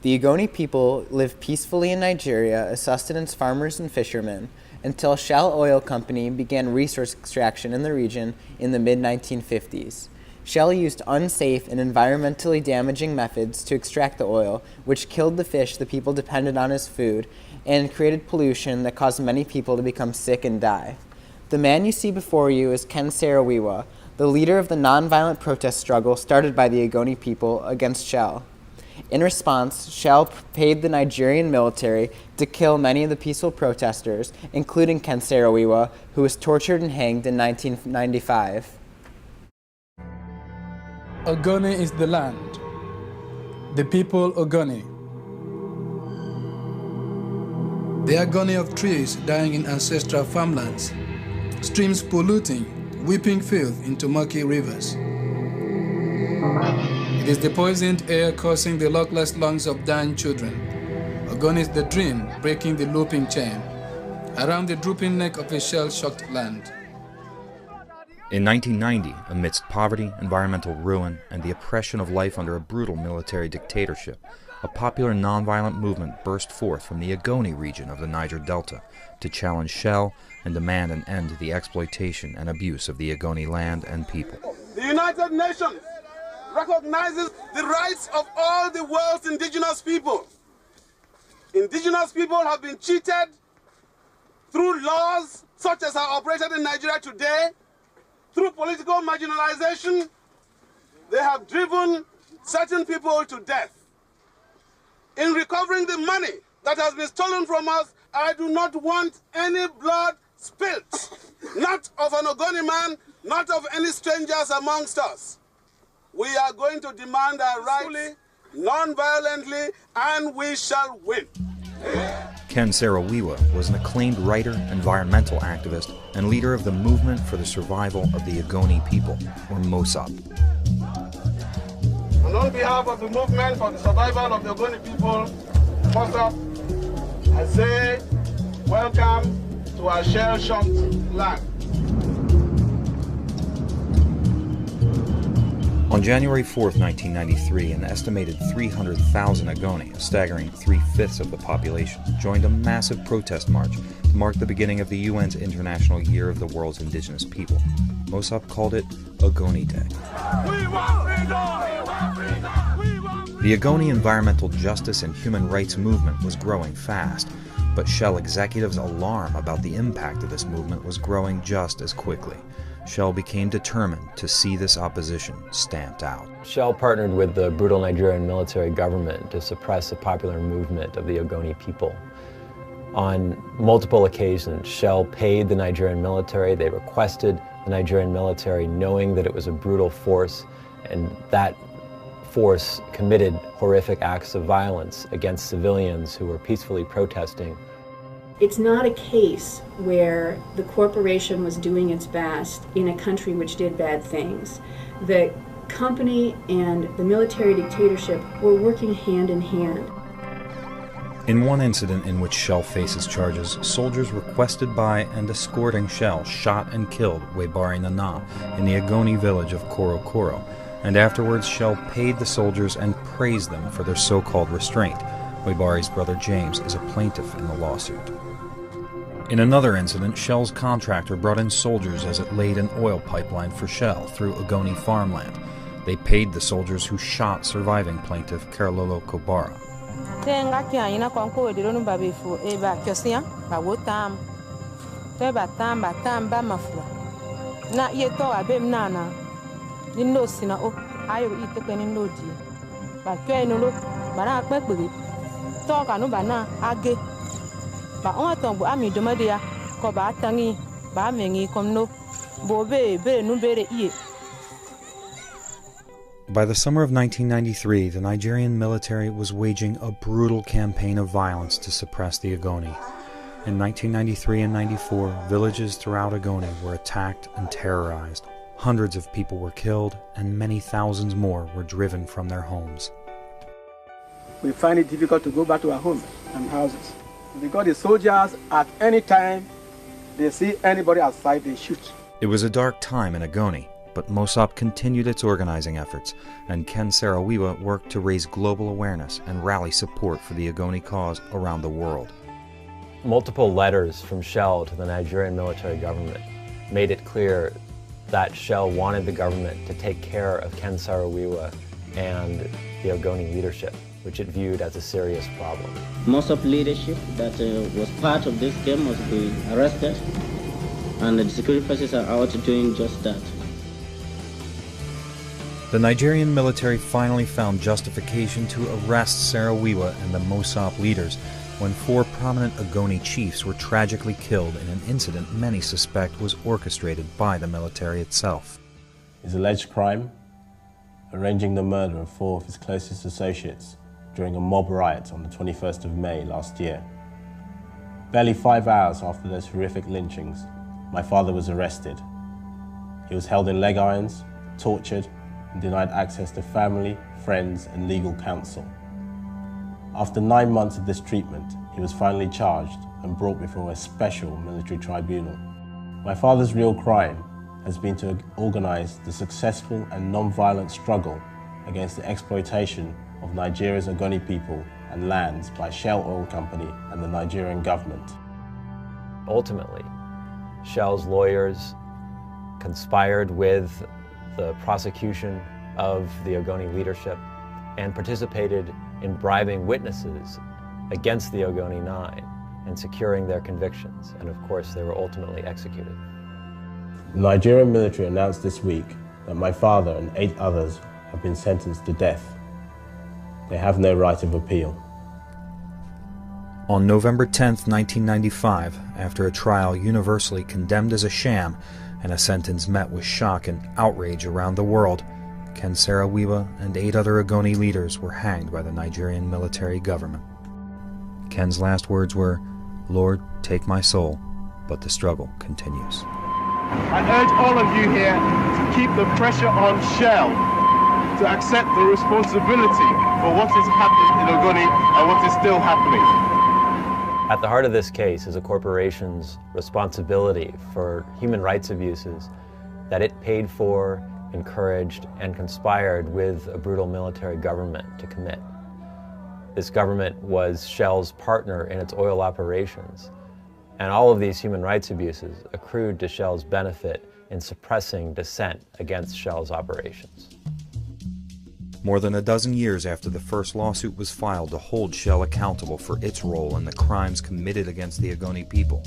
The Ogoni people lived peacefully in Nigeria as sustenance farmers and fishermen until Shell Oil Company began resource extraction in the region in the mid-1950s. Shell used unsafe and environmentally damaging methods to extract the oil, which killed the fish the people depended on as food and created pollution that caused many people to become sick and die. The man you see before you is Ken Saro-Wiwa, the leader of the nonviolent protest struggle started by the Ogoni people against Shell. In response, Shell paid the Nigerian military to kill many of the peaceful protesters, including Ken Saro-Wiwa, who was tortured and hanged in 1995. Ogoni is the land, the people Ogoni. The agony of trees dying in ancestral farmlands, streams polluting, weeping filth into murky rivers. It is the poisoned air causing the luckless lungs of dying children. Ogoni is the dream breaking the looping chain around the drooping neck of a shell-shocked land. In 1990, amidst poverty, environmental ruin, and the oppression of life under a brutal military dictatorship, a popular nonviolent movement burst forth from the Ogoni region of the Niger Delta to challenge Shell and demand an end to the exploitation and abuse of the Ogoni land and people. The United Nations recognizes the rights of all the world's indigenous people. Indigenous people have been cheated through laws such as are operated in Nigeria today. Through political marginalization, they have driven certain people to death. In recovering the money that has been stolen from us, I do not want any blood spilt, not of an Ogoni man, not of any strangers amongst us. We are going to demand our rights non-violently, and we shall win. Ken Saro-Wiwa was an acclaimed writer, environmental activist, and leader of the Movement for the Survival of the Ogoni People, or MOSOP. And on behalf of the Movement for the Survival of the Ogoni People, MOSOP, I say, welcome to our shell-shocked land. On January 4, 1993, an estimated 300,000 Ogoni, a staggering 3/5 of the population, joined a massive protest march to mark the beginning of the UN's International Year of the World's Indigenous People. MOSOP called it Ogoni Day. The Ogoni environmental justice and human rights movement was growing fast, but Shell executives' alarm about the impact of this movement was growing just as quickly. Shell became determined to see this opposition stamped out. Shell partnered with the brutal Nigerian military government to suppress the popular movement of the Ogoni people. On multiple occasions, Shell paid the Nigerian military. They requested the Nigerian military, knowing that it was a brutal force, and that force committed horrific acts of violence against civilians who were peacefully protesting. It's not a case where the corporation was doing its best in a country which did bad things. The company and the military dictatorship were working hand in hand. In one incident in which Shell faces charges, soldiers requested by and escorting Shell shot and killed Webari Nana in the Ogoni village of Korokoro, and afterwards Shell paid the soldiers and praised them for their so-called restraint. Webari's brother James is a plaintiff in the lawsuit. In another incident, Shell's contractor brought in soldiers as it laid an oil pipeline for Shell through Ogoni farmland. They paid the soldiers who shot surviving plaintiff Karololo Kobara. By the summer of 1993, the Nigerian military was waging a brutal campaign of violence to suppress the Ogoni. In 1993 and 94, villages throughout Ogoni were attacked and terrorized. Hundreds of people were killed, and many thousands more were driven from their homes. We find it difficult to go back to our homes and houses, because the soldiers, at any time they see anybody outside, they shoot. It was a dark time in Ogoni. but MOSOP continued its organizing efforts, and Ken Saro-Wiwa worked to raise global awareness and rally support for the Ogoni cause around the world. Multiple letters from Shell to the Nigerian military government made it clear that Shell wanted the government to take care of Ken Saro-Wiwa and the Ogoni leadership, which it viewed as a serious problem. Most of leadership that was part of this game must be arrested, and the security forces are out doing just that. The Nigerian military finally found justification to arrest Saro-Wiwa and the MOSOP leaders when 4 prominent Ogoni chiefs were tragically killed in an incident many suspect was orchestrated by the military itself. His alleged crime? Arranging the murder of 4 of his closest associates during a mob riot on the 21st of May last year. Barely 5 hours after those horrific lynchings, my father was arrested. He was held in leg irons, tortured, and denied access to family, friends, and legal counsel. After 9 months of this treatment, he was finally charged and brought before a special military tribunal. My father's real crime has been to organize the successful and non-violent struggle against the exploitation of Nigeria's Ogoni people and lands by Shell Oil Company and the Nigerian government. Ultimately, Shell's lawyers conspired with the prosecution of the Ogoni leadership and participated in bribing witnesses against the Ogoni Nine and securing their convictions. And of course, they were ultimately executed. The Nigerian military announced this week that my father and 8 others have been sentenced to death. They have no right of appeal. On November 10, 1995, after a trial universally condemned as a sham and a sentence met with shock and outrage around the world, Ken Saro-Wiwa and 8 other Ogoni leaders were hanged by the Nigerian military government. Ken's last words were, "Lord, take my soul," but the struggle continues. I urge all of you here to keep the pressure on Shell to accept the responsibility for what is happening in Ogoni and what is still happening. At the heart of this case is a corporation's responsibility for human rights abuses that it paid for, encouraged, and conspired with a brutal military government to commit. This government was Shell's partner in its oil operations, and all of these human rights abuses accrued to Shell's benefit in suppressing dissent against Shell's operations. More than a dozen years after the first lawsuit was filed to hold Shell accountable for its role in the crimes committed against the Ogoni people,